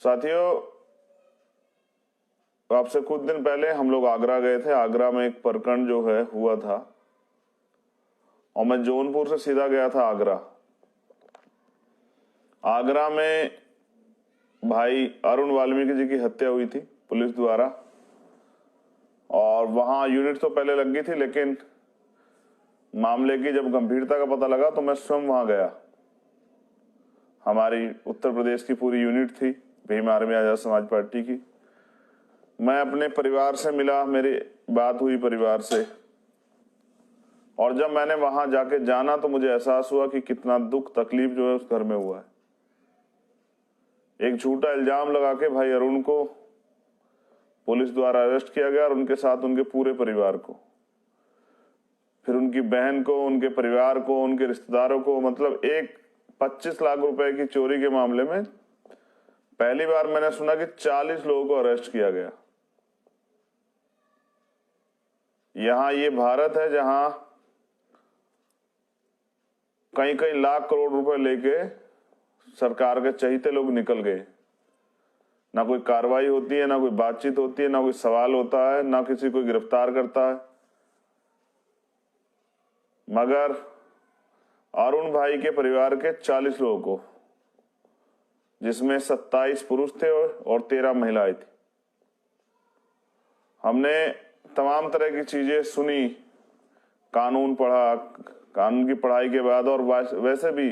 साथियों, आपसे कुछ दिन पहले हम लोग आगरा गए थे। आगरा में एक प्रकरण जो है हुआ था और मैं जौनपुर से सीधा गया था आगरा। आगरा में भाई अरुण वाल्मीकि जी की हत्या हुई थी पुलिस द्वारा, और वहां यूनिट तो पहले लग गई थी, लेकिन मामले की जब गंभीरता का पता लगा तो मैं स्वयं वहां गया। हमारी उत्तर प्रदेश की पूरी यूनिट थी भीम आर्मी आजाद समाज पार्टी की। मैं अपने परिवार से मिला, मेरी बात हुई परिवार से, और जब मैंने वहां जाके जाना तो मुझे एहसास हुआ कि कितना दुख तकलीफ जो है उस घर में हुआ है। एक झूठा इल्जाम लगा के भाई अरुण को पुलिस द्वारा अरेस्ट किया गया और उनके साथ उनके पूरे परिवार को, फिर उनकी बहन को, उनके परिवार को, उनके रिश्तेदारों को। मतलब एक 25 लाख रुपए की चोरी के मामले में पहली बार मैंने सुना कि 40 लोगों को अरेस्ट किया गया। यहां ये भारत है जहां कई कई लाख करोड़ रुपए लेके सरकार के चहीते लोग निकल गए। ना कोई कार्रवाई होती है, ना कोई बातचीत होती है, ना कोई सवाल होता है, ना किसी को गिरफ्तार करता है। मगर अरुण भाई के परिवार के 40 लोगों को, जिसमें 27 पुरुष थे और 13 महिलाएं थी, हमने तमाम तरह की चीजें सुनी, कानून पढ़ा, कानून की पढ़ाई के बाद, और वैसे भी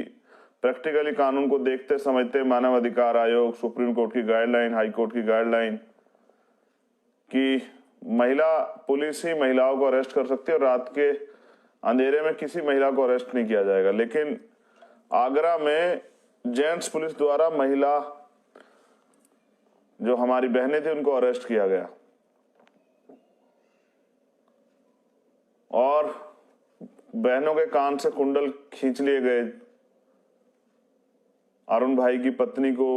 प्रैक्टिकली कानून को देखते समझते मानव अधिकार आयोग, सुप्रीम कोर्ट की गाइडलाइन, हाई कोर्ट की गाइडलाइन कि महिला पुलिस ही महिलाओं को अरेस्ट कर सकती है और रात के अंधेरे में किसी महिला को अरेस्ट नहीं किया जाएगा। लेकिन आगरा में जेंट्स पुलिस द्वारा महिला जो हमारी बहनें थी उनको अरेस्ट किया गया, और बहनों के कान से कुंडल खींच लिए गए। अरुण भाई की पत्नी को,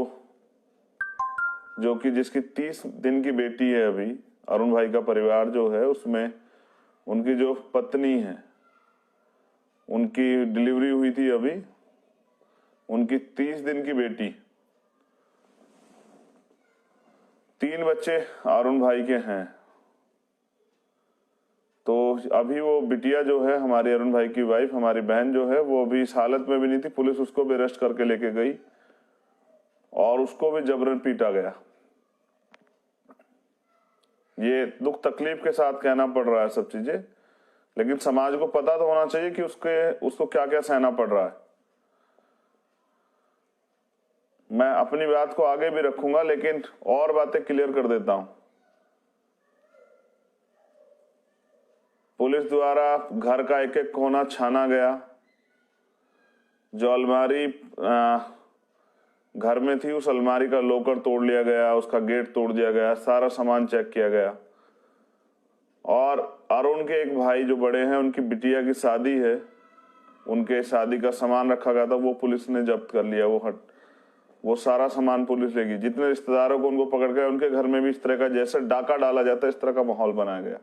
जो कि जिसकी 30 दिन की बेटी है अभी, अरुण भाई का परिवार जो है उसमें उनकी जो पत्नी है उनकी डिलीवरी हुई थी अभी, उनकी 30 दिन की बेटी, 3 बच्चे अरुण भाई के हैं। तो अभी वो बिटिया जो है हमारी अरुण भाई की वाइफ, हमारी बहन जो है, वो अभी इस हालत में भी नहीं थी। पुलिस उसको भी अरेस्ट करके लेके गई और उसको भी जबरन पीटा गया। ये दुख तकलीफ के साथ कहना पड़ रहा है सब चीजें, लेकिन समाज को पता तो होना चाहिए कि उसको क्या क्या सहना पड़ रहा है। मैं अपनी बात को आगे भी रखूंगा, लेकिन और बातें क्लियर कर देता हूं। पुलिस द्वारा घर का एक एक कोना छाना गया। जो अलमारी घर में थी, उस अलमारी का लॉकर तोड़ लिया गया, उसका गेट तोड़ दिया गया, सारा सामान चेक किया गया। और अरुण के एक भाई जो बड़े हैं, उनकी बिटिया की शादी है, उनके शादी का सामान रखा गया था, वो पुलिस ने जब्त कर लिया। वो सारा सामान पुलिस लेगी। जितने रिश्तेदारों को उनको पकड़ गए, उनके घर में भी इस तरह का, जैसे डाका डाला जाता है, इस तरह का माहौल बनाया गया।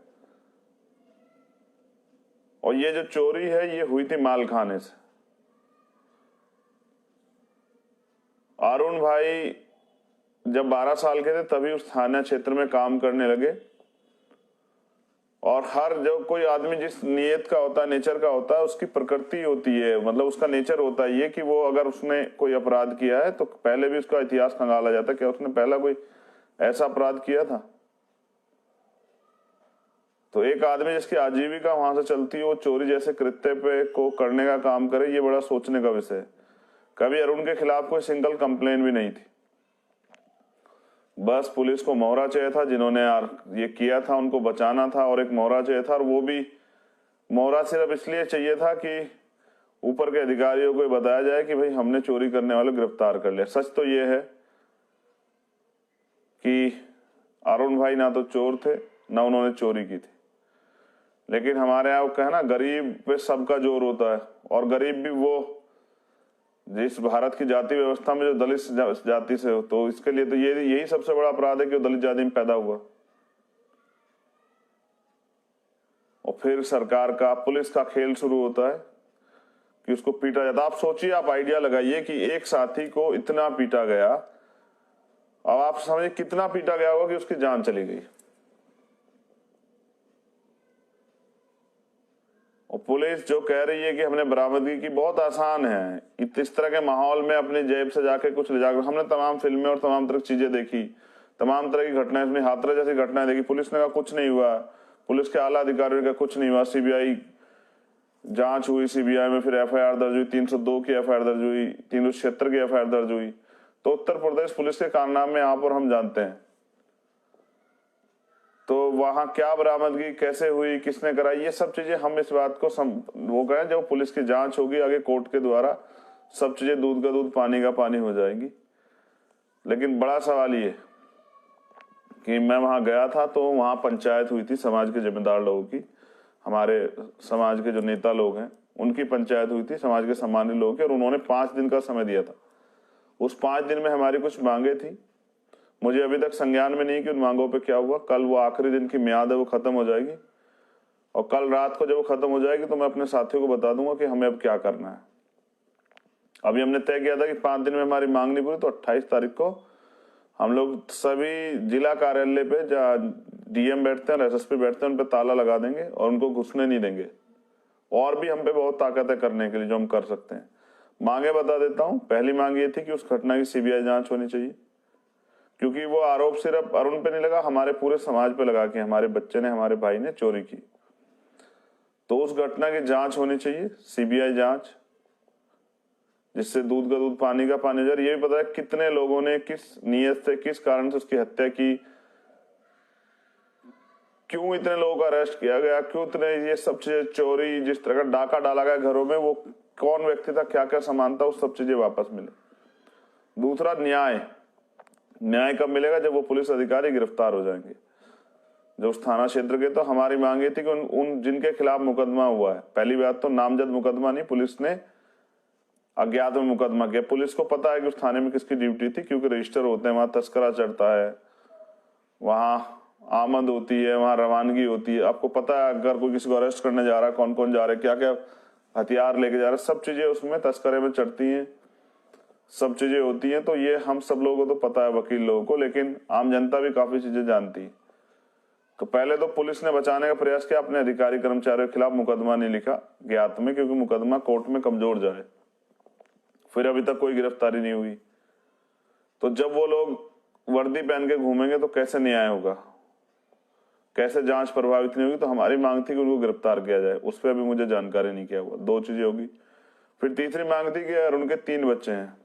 और ये जो चोरी है ये हुई थी मालखाने से। अरुण भाई जब 12 साल के थे तभी उस थाना क्षेत्र में काम करने लगे, और हर जो कोई आदमी जिस नियत का होता है, नेचर का होता है, उसकी प्रकृति होती है, मतलब उसका नेचर होता है ये कि वो अगर उसने कोई अपराध किया है तो पहले भी उसका इतिहास खंगाला जाता है, क्या उसने पहला कोई ऐसा अपराध किया था। तो एक आदमी जिसकी आजीविका वहां से चलती है, वो चोरी जैसे कृत्य पे को करने का काम करे, ये बड़ा सोचने का विषय है। कभी अरुण के खिलाफ कोई सिंगल कंप्लेन भी नहीं थी। बस पुलिस को मोहरा चाहिए था, जिन्होंने ये किया था उनको बचाना था, और एक मोहरा चाहिए था। और वो भी मोहरा सिर्फ इसलिए चाहिए था कि ऊपर के अधिकारियों को बताया जाए कि भाई हमने चोरी करने वाले गिरफ्तार कर लिया। सच तो ये है कि अरुण भाई ना तो चोर थे, ना उन्होंने चोरी की थी। लेकिन हमारे यहाँ कहना, गरीब पे सबका जोर होता है, और गरीब भी वो जिस भारत की जाति व्यवस्था में जो दलित जाति से हो, तो इसके लिए तो यही सबसे बड़ा अपराध है कि वो दलित जाति में पैदा हुआ। और फिर सरकार का, पुलिस का खेल शुरू होता है कि उसको पीटा जाता। आप सोचिए, आप आइडिया लगाइए कि एक साथी को इतना पीटा गया अब आप समझिए कितना पीटा गया होगा कि उसकी जान चली गई। और पुलिस जो कह रही है कि हमने बरामदगी की, बहुत आसान है। इस तरह के माहौल में अपनी जेब से जाके कुछ ले जाकर, हमने तमाम फिल्में और तमाम तरह की चीजें देखी, तमाम तरह की घटनाएं, अपनी हाथरस जैसी घटनाएं देखी। पुलिस ने कहा कुछ नहीं हुआ, पुलिस के आला अधिकारियों ने कहा कुछ नहीं हुआ, सीबीआई जांच हुई, सीबीआई में फिर एफआईआर दर्ज हुई, 302 की एफआईआर दर्ज हुई, 376 की एफआईआर दर्ज हुई। तो उत्तर प्रदेश पुलिस के कारनामे आप और हम जानते हैं। तो वहां क्या बरामदगी कैसे हुई, किसने कराई, ये सब चीजें हम इस बात को वो कहें, जब पुलिस की जांच होगी आगे कोर्ट के द्वारा, सब चीजें दूध का दूध पानी का पानी हो जाएगी। लेकिन बड़ा सवाल ये कि मैं वहां गया था तो वहां पंचायत हुई थी समाज के जिम्मेदार लोगों की, हमारे समाज के जो नेता लोग हैं उनकी पंचायत हुई थी, समाज के सामान्य लोगों की, और उन्होंने 5 दिन का समय दिया था। उस 5 दिन में हमारी कुछ मांगे थी, मुझे अभी तक संज्ञान में नहीं कि उन मांगों पे क्या हुआ। कल वो आखिरी दिन की मियाद है, वो खत्म हो जाएगी, और कल रात को जब वो खत्म हो जाएगी तो मैं अपने साथियों को बता दूंगा कि हमें अब क्या करना है। अभी हमने तय किया था कि 5 दिन में हमारी मांग नहीं पूरी तो 28 तारीख को हम लोग सभी जिला कार्यालय पे जहाँ डीएम बैठते हैं, एसएसपी बैठते हैं, उन पे ताला लगा देंगे और उनको घुसने नहीं देंगे। और भी हम पे बहुत ताकत है करने के लिए, जो हम कर सकते हैं। मांगे बता देता हूं। पहली मांग ये थी कि उस घटना की सीबीआई जांच होनी चाहिए, क्योंकि वो आरोप सिर्फ अरुण पे नहीं लगा, हमारे पूरे समाज पे लगा कि हमारे बच्चे ने, हमारे भाई ने चोरी की। तो उस घटना की जांच होनी चाहिए, सीबीआई जांच, जिससे दूध का दूध पानी का पानी हो जाए। ये भी पता है कितने लोगों ने किस नीयत से, किस कारण से उसकी हत्या की, क्यों इतने लोगों का अरेस्ट किया गया, क्यों इतने ये सब चीजें, चोरी, जिस तरह का डाका डाला गया घरों में, वो कौन व्यक्ति था, क्या क्या सामान था, वो सब चीजें वापस मिले। दूसरा, न्याय कब मिलेगा? जब वो पुलिस अधिकारी गिरफ्तार हो जाएंगे, जो उस थाना क्षेत्र के। तो हमारी मांग ये थी कि उन जिनके खिलाफ मुकदमा हुआ है, पहली बात तो नामजद मुकदमा नहीं, पुलिस ने अज्ञात में मुकदमा किया। पुलिस को पता है कि उस थाने में किसकी ड्यूटी थी, क्योंकि रजिस्टर होते हैं, वहां तस्करा चढ़ता है, वहां आमद होती है, वहां रवानगी होती है। आपको पता है अगर कोई किसी को अरेस्ट करने जा रहा है, कौन कौन जा रहा है, क्या क्या हथियार लेके जा रहा है, सब चीजें उसमें तस्करे में चढ़ती हैं, सब चीजें होती हैं। तो ये हम सब लोगों को तो पता है, वकील लोगों को, लेकिन आम जनता भी काफी चीजें जानती है। तो पहले तो पुलिस ने बचाने का प्रयास किया, अपने अधिकारी कर्मचारियों के खिलाफ मुकदमा नहीं लिखा ज्ञात में, क्योंकि मुकदमा कोर्ट में कमजोर जाए। फिर अभी तक कोई गिरफ्तारी नहीं हुई। तो जब वो लोग वर्दी पहन के घूमेंगे तो कैसे न्याय होगा, कैसे जांच प्रभावित नहीं होगी। तो हमारी मांग थी कि उनको गिरफ्तार किया जाए, उस पर अभी मुझे जानकारी नहीं किया हुआ। 2 चीजें होगी। फिर तीसरी मांग थी कि यार उनके 3 बच्चे हैं,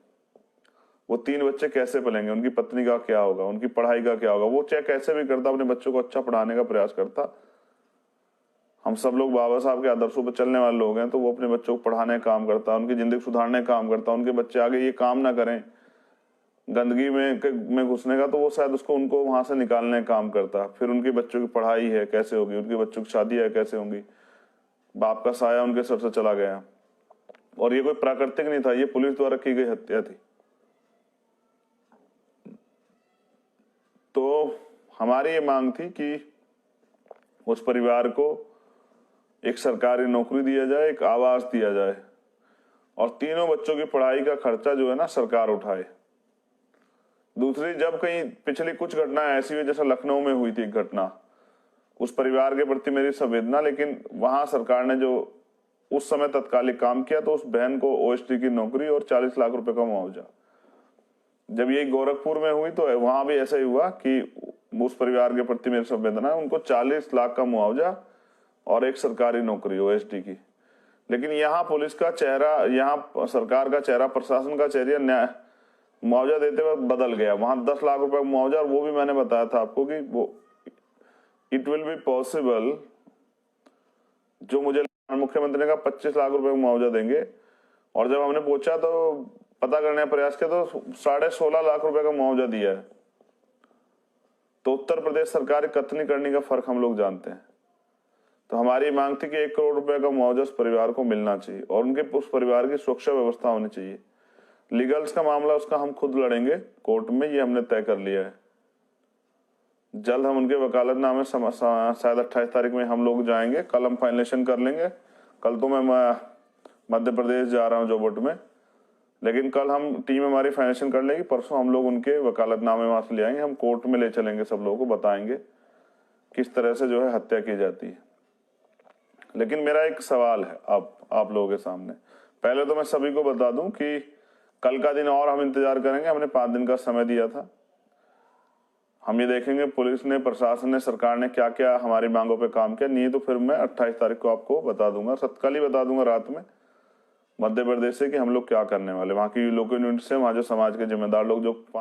वो 3 बच्चे कैसे पलेंगे, उनकी पत्नी का क्या होगा, उनकी पढ़ाई का क्या होगा। वो चाहे कैसे भी करता, अपने बच्चों को अच्छा पढ़ाने का प्रयास करता। हम सब लोग बाबा साहब के आदर्शों पर चलने वाले लोग हैं, तो वो अपने बच्चों को पढ़ाने का काम करता, उनकी जिंदगी सुधारने का काम करता। उनके बच्चे आगे ये काम ना करें गंदगी में घुसने का, तो वो शायद उनको वहां से निकालने का काम करता। फिर उनके बच्चों की पढ़ाई है कैसे होगी, उनके बच्चों की शादी है कैसे होंगी, बाप का साया उनके सर से चला गया। और ये कोई प्राकृतिक नहीं था, ये पुलिस द्वारा की गई हत्या थी। तो हमारी ये मांग थी कि उस परिवार को एक सरकारी नौकरी दिया जाए, एक आवास दिया जाए, और तीनों बच्चों की पढ़ाई का खर्चा जो है ना सरकार उठाए। दूसरी, जब कहीं पिछली कुछ घटनाएं ऐसी हुई, जैसा लखनऊ में हुई थी एक घटना, उस परिवार के प्रति मेरी संवेदना, लेकिन वहां सरकार ने जो उस समय तत्कालिक काम किया, तो उस बहन को ओएसडी की नौकरी और 40 लाख रुपए का मुआवजा। जब ये गोरखपुर में हुई तो वहां भी ऐसा ही हुआ कि उस परिवार के प्रति मेरी संवेदना, उनको 40 लाख का मुआवजा और एक सरकारी नौकरी ओएसडी की। लेकिन यहाँ पुलिस का चेहरा, यहाँ सरकार का चेहरा, प्रशासन का चेहरा मुआवजा देते वक्त बदल गया। वहां 10 लाख रुपए मुआवजा, और वो भी मैंने बताया था आपको कि वो इट विल बी पॉसिबल, जो मुझे मुख्यमंत्री ने कहा 25 लाख रुपए मुआवजा देंगे, और जब हमने पूछा तो पता करने का प्रयास किया तो 16.5 लाख रुपए का मुआवजा दिया है। तो उत्तर प्रदेश सरकार कथनी करने का फर्क हम लोग जानते हैं। तो हमारी मांग थी कि 1 करोड़ रुपए का मुआवजा उस परिवार को मिलना चाहिए, और उनके उस परिवार की सुरक्षा व्यवस्था होनी चाहिए। लीगल्स का मामला उसका हम खुद लड़ेंगे कोर्ट में, ये हमने तय कर लिया है। जल्द हम उनके वकालतनामे शायद 28 तारीख में हम लोग जाएंगे, कल हम फाइनलेशन कर लेंगे। कल तो मैं मध्य प्रदेश जा रहा हूँ जोबट में, लेकिन कल हम टीम हमारी फाइनेंशियल कर लेगी, परसों हम लोग उनके वकालतनामे वहां से ले आएंगे, हम कोर्ट में ले चलेंगे, सब लोगों को बताएंगे किस तरह से जो है हत्या की जाती है। लेकिन मेरा एक सवाल है आप लोगों के सामने। पहले तो मैं सभी को बता दूं कि कल का दिन और हम इंतजार करेंगे, हमने 5 दिन का समय दिया था। हम ये देखेंगे पुलिस ने, प्रशासन ने, सरकार ने क्या क्या हमारी मांगों पे काम किया। नहीं तो फिर मैं 28 तारीख को आपको बता दूंगा, कल ही बता दूंगा रात में, मध्य प्रदेश से कि हम लोग क्या करने वाले। वहां की लोकल यूनिट से, वहां जो समाज के जिम्मेदार लोग जो